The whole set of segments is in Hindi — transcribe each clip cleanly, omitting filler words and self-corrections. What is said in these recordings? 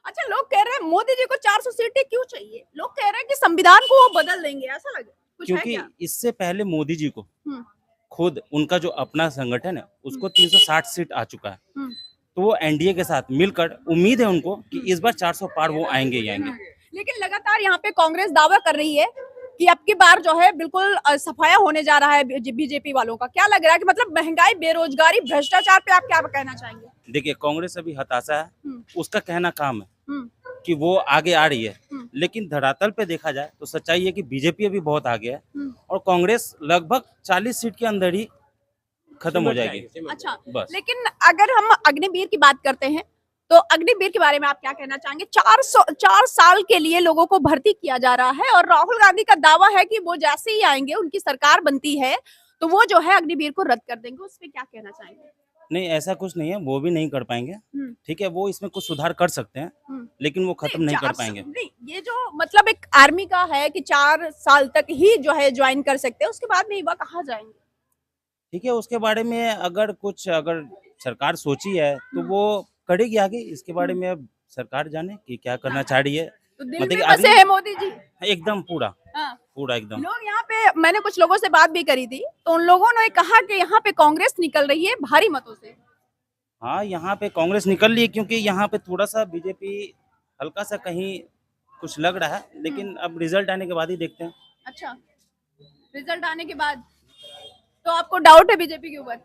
अच्छा, लोग कह रहे हैं मोदी जी को 400 सीटें क्यों चाहिए? लोग कह रहे हैं कि संविधान को वो बदल देंगे, ऐसा लगे कुछ है क्योंकि क्या? इससे पहले मोदी जी को हम्म खुद उनका जो अपना संगठन है हम्म उसको 360 सीट आ चुका है। हम्म तो वो एनडीए के साथ मिलकर उम्मीद है उनको कि हम्म इस बार 400 पार वो आएंगे ही आएंगे। लेकिन लगातार यहाँ पे कांग्रेस दावा कर रही है कि अब की बार जो है बिल्कुल सफाया होने जा रहा है बीजेपी वालों का। क्या लग रहा है कि मतलब महंगाई, बेरोजगारी, भ्रष्टाचार पे आप क्या कहना चाहेंगे? देखिए कांग्रेस अभी हताशा है, हम्म उसका कहना काम है हम्म कि वो आगे आ रही है, हम्म लेकिन धरातल पे देखा जाए तो सच्चाई है कि बीजेपी अभी बहुत आगे है हम्म और कांग्रेस लगभग 40 सीट के अंदर ही खत्म हो जाएगी। अच्छा, बस लेकिन अगर हम अग्निवीर की बात करते हैं तो अग्निवीर के बारे में आप क्या कहना चाहेंगे? 4 साल के लिए लोगों को भर्ती किया जा रहा है और राहुल गांधी का दावा है कि वो जैसे ही आएंगे, उनकी सरकार बनती है तो वो जो है अग्निवीर को रद्द कर देंगे। उस पे क्या कहना चाहेंगे? नहीं, ऐसा कुछ नहीं है, वो भी नहीं कर पाएंगे। हम्म ठीक है, वो इसमें कुछ सुधार कर सकते हैं, हम्म लेकिन वो खत्म नहीं कर 400 पाएंगे। नहीं, ये जो मतलब एक आर्मी का है कि 4 साल तक ही जो है ज्वाइन कर सकते हैं, उसके बाद में युवा कहाँ जाएंगे? ठीक है, उसके बारे में अगर सरकार सोची है तो हम्म वो करेगी आगे। इसके बारे हम्म में अब सरकार जाने कि क्या करना चाह रही है। तो दिल मतलब में कि बसे अगली है मोदी जी। एकदम पूरा हाँ, पूरा एकदम। लोग यहाँ पे, मैंने कुछ लोगों से बात भी करी थी तो उन लोगों ने कहा कि यहाँ पे कांग्रेस निकल रही है भारी मतों से। हाँ, यहाँ पे कांग्रेस निकल रही है क्योंकि यहाँ पे थोड़ा सा बीजेपी हल्का सा कहीं कुछ लग रहा है, हम्म, लेकिन अब रिजल्ट आने के बाद ही देखते हैं। अच्छा, रिजल्ट आने के बाद तो आपको डाउट है बीजेपी के ऊपर?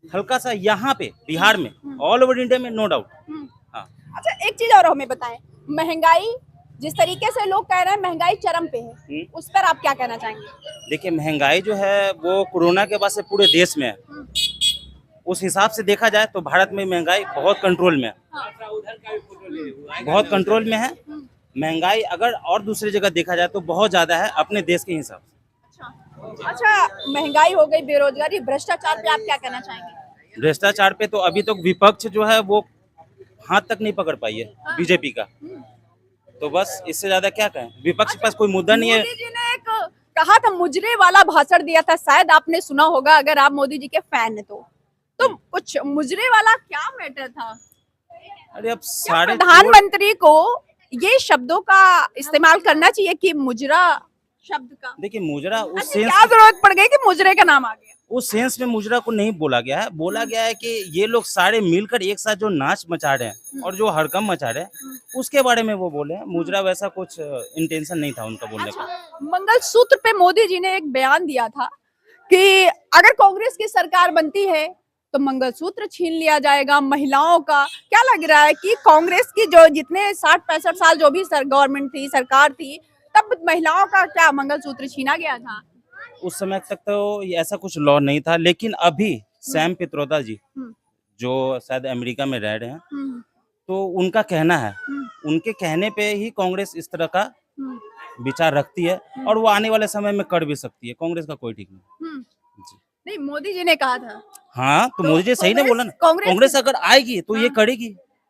हल्का सा यहाँ पे बिहार में, हम्म, ऑल ओवर इंडिया में नो डाउट। हम्म। हाँ। अच्छा, एक चीज और हमें बताएं, महंगाई, जिस तरीके से लोग कह रहे हैं महंगाई चरम पे है, उस पर आप क्या कहना चाहेंगे? देखिए महंगाई जो है वो कोरोना के बाद से पूरे देश में है। हम्म, उस हिसाब से देखा जाए तो भारत में महंगाई बहुत कंट्रोल में है, हाँ, बहुत कंट्रोल में है। हम्म, महंगाई अगर और दूसरी जगह देखा जाए तो बहुत ज्यादा है अपने देश के हिसाब से। अच्छा अच्छा, महंगाई हो गई, बेरोजगारी, भ्रष्टाचार पे आप क्या कहना चाहेंगे? भ्रष्टाचार पे तो अभी तक विपक्ष जो है वो हाथ तक नहीं पकड़ पाई है हाँ, बीजेपी का। हम्म। तो बस इससे ज्यादा क्या कहें, विपक्ष के अच्छा, पास कोई मुद्दा नहीं है। मोदी जी ने एक कहा था, मुजरे वाला भाषण दिया था, शायद आपने सुना होगा अगर आप मोदी जी के फैन हैं तो कुछ मुजरे वाला क्या मैटर था? अरे अब क्या सारे चोर, प्रधानमंत्री को ये शब्दों का इस्तेमाल करना चाहिए कि मुजरा शब्द का? देखिए मुजरा उस अच्छा, सेंस क्या जरूरत पड़ गई कि मुजरे का नाम आ गया? उस सेंस में मुजरा को नहीं बोला गया है, बोला गया है कि ये लोग सारे मिलकर एक साथ जो नाच मचा रहे हैं और जो हड़कंप मचा रहे हैं उसके बारे में वो बोले हैं। मुजरा वैसा कुछ इंटेंशन नहीं था उनका बोलने का। अच्छा, मंगलसूत्र पे मोदी जी ने एक बयान दिया था कि अगर कांग्रेस की सरकार बनती है तो मंगलसूत्र छीन लिया जाएगा महिलाओं का। क्या लग रहा है कि कांग्रेस की जो जितने 60-65 साल जो भी गवर्नमेंट थी, सरकार थी, तब महिलाओं का क्या मंगलसूत्र छीना गया था? उस समय तक तो ये ऐसा कुछ लॉ नहीं था, लेकिन अभी सैम पित्रोदा जी हम्म जो शायद अमेरिका में रह रहे हैं, हम्म तो उनका कहना है, हम्म उनके कहने पे ही कांग्रेस इस तरह का हम्म विचार रखती है और वो आने वाले समय में कर भी सकती है। कांग्रेस का कोई ठीक नहीं। हम्म। जी। नहीं, मोदी जी ने कहा था हाँ, तो तो मोदी जी सही ने बोला ना, कांग्रेस कांग्रेस अगर आएगी तो ये हाँ, करेगी,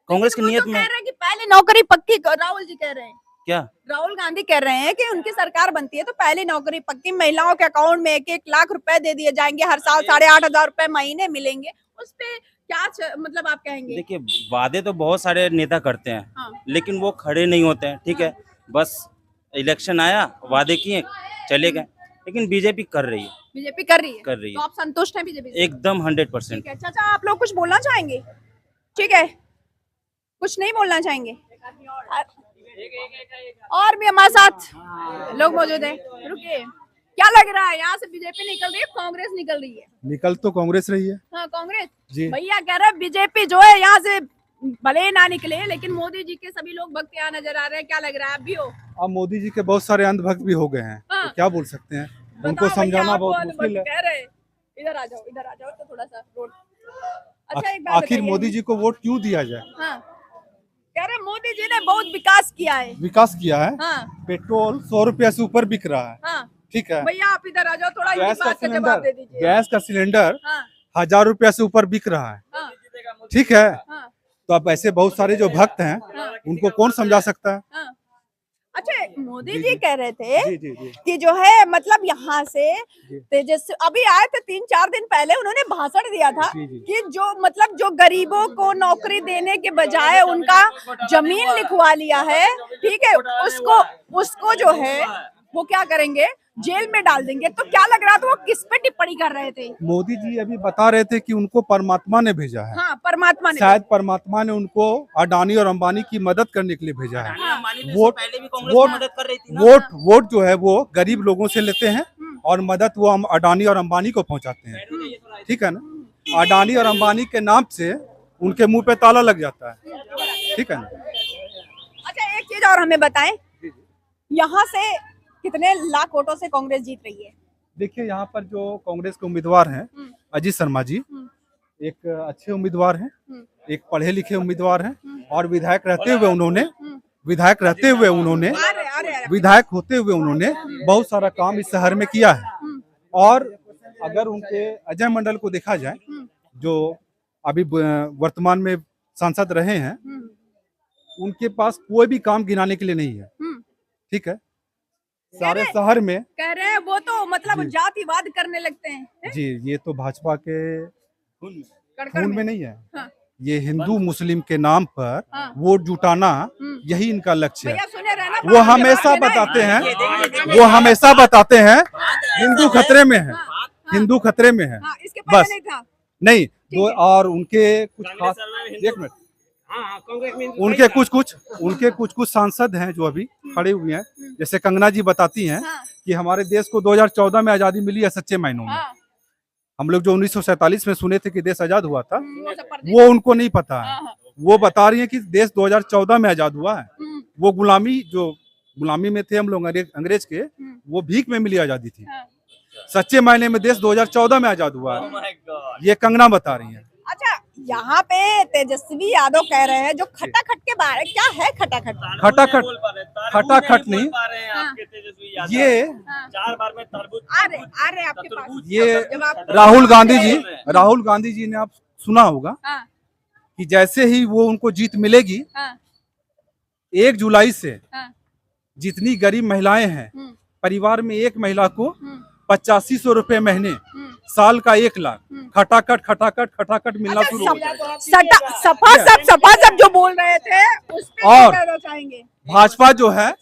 कांग्रेस की लेकिन वो नीयत तो में कह है। रहे हैं कि पहले नौकरी पक्की राहुल जी कह रहे हैं, क्या? राहुल गांधी कह रहे हैं कि उनकी सरकार बनती है तो पहली नौकरी पक्की, महिलाओं के अकाउंट में 1-1 लाख रुपए दे दिए जाएंगे, हर साल 8,500 रुपए महीने मिलेंगे। उस पे क्या मतलब आप कहेंगे? देखिए वादे तो बहुत सारे नेता करते हैं, हाँ लेकिन वो खड़े नहीं होते हैं। ठीक है, बस इलेक्शन आया, वादे किए, चले गए। लेकिन बीजेपी कर रही है, बीजेपी कर रही है, कर रही तो है आप संतुष्ट हैं बीजेपी से? एकदम ठीक 100%। है चाचा, आप लोग कुछ बोलना चाहेंगे? ठीक है, कुछ नहीं बोलना चाहेंगे? और भी हमारे साथ लोग मौजूद हैं, रुकिए। क्या लग रहा है, यहाँ से बीजेपी निकल रही है, कांग्रेस निकल रही है? निकल तो कांग्रेस रही है हाँ, कांग्रेस। जी। भैया कह रहे हैं बीजेपी जो है यहाँ से भले ही ना निकले, लेकिन मोदी जी के सभी लोग भक्त यहाँ नजर आ रहे हैं। क्या लग रहा है, आप भी हो? अब मोदी जी के बहुत सारे अंधभक्त भी हो गए हैं, हाँ। तो क्या बोल सकते हैं, उनको बताओ भैया, समझाना आपको बहुत अंधभक्त मुश्किल है। कह रहे हैं। इधर आ जाओ, इधर आ जाओ तो थोड़ा सा रोड। अच्छा, एक बात आखिर बताइए मोदी हमें। जी को वोट क्यों दिया जाए? हाँ, कह रहे मोदी जी ने बहुत विकास किया है। विकास किया है। हाँ पेट्रोल 100 रुपया से ऊपर बिक रहा है। हाँ, ठीक है। भैया आप इधर आ जाओ, थोड़ा इनकी गैस का बात का जवाब दे दीजिए। गैस का सिलेंडर हाँ 1000 रुपया से ऊपर बिक रहा है। हाँ ठीक है, हाँ तो अब ऐसे बहुत सारे जो भक्त हैं हाँ उनको कौन समझा सकता है? हाँ। अच्छा, मोदी जी कह रहे थे जी जी जी कि जो है मतलब यहाँ से तेजस्वी अभी आए थे 3-4 दिन पहले, उन्होंने भाषण दिया था जी, जी। कि जो मतलब जो गरीबों को नौकरी देने के बजाय उनका जमीन लिखवा लिया है, ठीक है, उसको उसको जो है वो क्या करेंगे, जेल में डाल देंगे। तो क्या लग रहा था वो किस पे टिप्पणी कर रहे थे? मोदी जी अभी बता रहे थे कि उनको परमात्मा ने भेजा है। हाँ, परमात्मा ने शायद परमात्मा ने उनको अडानी और अंबानी की मदद करने के लिए भेजा है। वोट पहले भी कांग्रेस वोट मदद कर रही थी ना। वोट जो है वो गरीब लोगों से लेते हैं और मदद वो हम अडानी और अंबानी को पहुंचाते हैं। ठीक है ना, अडानी और अंबानी के नाम से उनके मुंह पे ताला लग जाता है। ठीक है ना। अच्छा, एक चीज और हमें बताएं, यहाँ से कितने लाख वोटों से कांग्रेस जीत रही है? देखिए यहाँ पर जो कांग्रेस के उम्मीदवार हैं, अजीत शर्मा जी एक अच्छे उम्मीदवार हैं, एक पढ़े लिखे उम्मीदवार हैं और विधायक रहते हुए उन्होंने विधायक होते हुए उन्होंने बहुत सारा काम इस शहर में किया है। और अगर उनके अजय मंडल को देखा जाए, जो अभी वर्तमान में सांसद रहे हैं, उनके पास कोई भी काम गिनाने के लिए नहीं है। ठीक है, सारे शहर में कह रहे हैं वो तो मतलब जी। जातिवाद करने लगते हैं। जी, ये तो भाजपा के कड़कड़ खून में नहीं है। हाँ। ये हिंदू मुस्लिम के नाम पर हाँ। वोट जुटाना, यही इनका लक्ष्य है। भैया सुने रहे ना, वो हमेशा बताते हैं हिंदू खतरे में है, हिंदू खतरे में है। हाँ, इसके पहले बस नहीं था। नहीं दो, और उनके कुछ खास, एक मिनट, उनके कुछ सांसद हैं जो अभी खड़े हुए हैं, जैसे कंगना जी बताती हैं हाँ। कि हमारे देश को 2014 में आजादी मिली है सच्चे मायनों में। हाँ। हम लोग जो 1947 में सुने थे कि देश आजाद हुआ था, वो सब पर्दे- वो उनको नहीं पता है। हाँ। वो बता रही है कि देश 2014 में आजाद हुआ है। वो गुलामी में थे हम लोग अंग्रेज के, वो भीख में मिली आजादी थी। हाँ। सच्चे मायने में देश 2014 में आजाद हुआ है। ये कंगना बता रही है। अच्छा, यहाँ पे तेजस्वी यादव कह रहे हैं जो खटाखट के बारे, क्या है खटाखट? खटाखट नहीं, ये हाँ। 4 बार में तरबूज आ रहे आपके पास। ये जब आप- राहुल गांधी जी ने आप सुना होगा हाँ। कि जैसे ही वो उनको जीत मिलेगी, हाँ। 1 जुलाई से हाँ। जितनी गरीब महिलाएं हैं, परिवार में एक महिला को 8500 रुपए महीने, साल का 1 लाख, खटाखट मिलना शुरू हो जाएगा। सपा सब जो बोल रहे थे उस पे और क्या कहना चाहेंगे? भाजपा जो है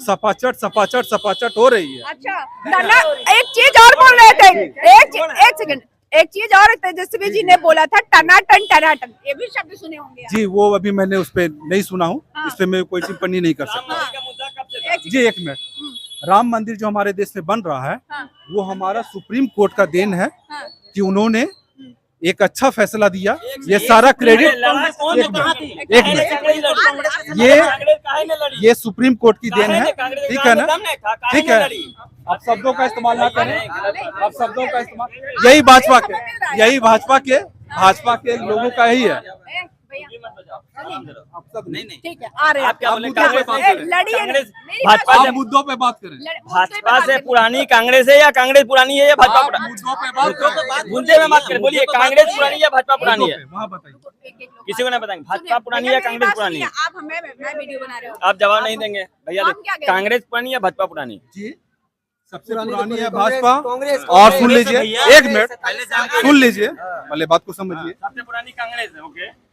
सपाचट हो रही है। अच्छा, एक चीज और बोल रहे थे, एक सेकंड, एक चीज और तेजस्वी जी ने बोला था, टनाटन, ये भी शब्द सुने होंगे आप। जी, वो अभी मैंने उस पे नहीं सुना हूँ। हाँ। इस पे मैं कोई टिप्पणी नहीं कर सकता। हाँ। जी, एक मिनट, राम मंदिर जो हमारे देश में बन रहा है, हाँ। वो हमारा सुप्रीम कोर्ट का देन है हाँ। कि उन्होंने एक अच्छा फैसला दिया। ये सारा क्रेडिट एक मिनट, ये सुप्रीम कोर्ट की देन है। ठीक है ना, ठीक है, आप शब्दों का इस्तेमाल ना करें, आप शब्दों का इस्तेमाल, यही भाजपा के लोगों का ही है। नहीं ठीक है, आ रहे हैं आप क्या बोले? लड़िए कांग्रेस मेरी भाजपा बात से- आप मुद्दों पे बात करें। भाजपा से पुरानी कांग्रेस है या कांग्रेस पुरानी है या भाजपा पुरानी? मुद्दों पे बात करें। मुद्दे में बात करें, बोलिए कांग्रेस पुरानी या भाजपा पुरानी है? वहाँ बताइए। किसी को नहीं बताएंगे भाजपा पुरानी है या कांग्रेस पुरानी है? आप हमें, मैं वीडियो बना रही हूँ, आप जवाब नहीं देंगे भैया। हम क्या कहें? कांग्रेस पुरानी या भाजपा पुरानी? जी, सबसे पुरानी है भाजपा। और सुन लीजिए, एक मिनट सुन लीजिए, पहले बात को समझिए। सबसे पुरानी कांग्रेस है। ओके,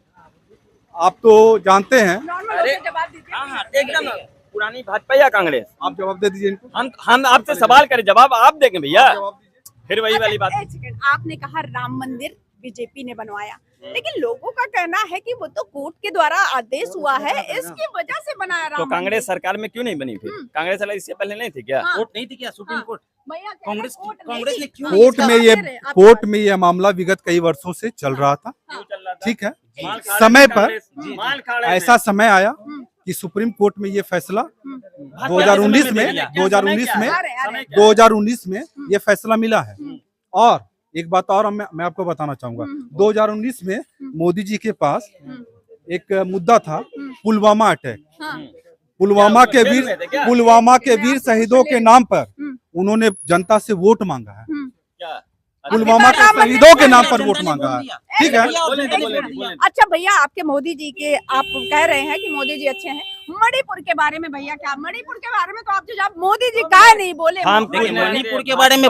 आप तो जानते हैं, नॉर्मल होके जवाब दीजिए। हाँ एकदम पुरानी भाजपा या कांग्रेस? आप जवाब दे दीजिए इनको। हम आपसे सवाल करें, जवाब आप देंगे भैया। जवाब दीजिए। फिर वही वाली बात। एक सेकंड, आपने कहा राम मंदिर बीजेपी ने बनवाया, लेकिन लोगों का कहना है कि वो तो कोर्ट के द्वारा आदेश हुआ है, इसकी वजह से बनाया राम तो मंदिर। कांग्रेस सरकार में क्यों नहीं बनी फिर? कांग्रेस वाला इससे पहले नहीं थी क्या? हाँ। वोट नहीं थी क्या सुप्रीम कोर्ट? भैया कह रहे कांग्रेस कोर्ट कांग्रेस ने नहीं, क्यों? कोर्ट में ये मामला विगत कई वर्षों से चल रहा था। क्यों चल रहा था? ठीक है, माल खा रहे समय थे पर कांग्रेस, माल खा रहे थे। ऐसा समय आया कि सुप्रीम कोर्ट में ये फैसला 2019 में ये फैसला मिला है। और एक बात और मैं आपको बताना चाहूंगा, 2019 में मोदी जी के पास एक मुद्दा था, पुलवामा अटैक। पुलवामा के वीर शहीदों के नाम पर उन्होंने जनता से वोट मांगा है। क्या? पुलवामा के शहीदों के नाम पर वोट मांगा है। ठीक है, बोले। अच्छा भैया, आपके मोदी जी के, आप कह रहे हैं कि मोदी जी अच्छे हैं, मणिपुर के बारे में भैया क्या, मणिपुर के बारे में तो आप जो जब मोदी जी का नहीं बोले, हम देखिए मणिपुर के बारे में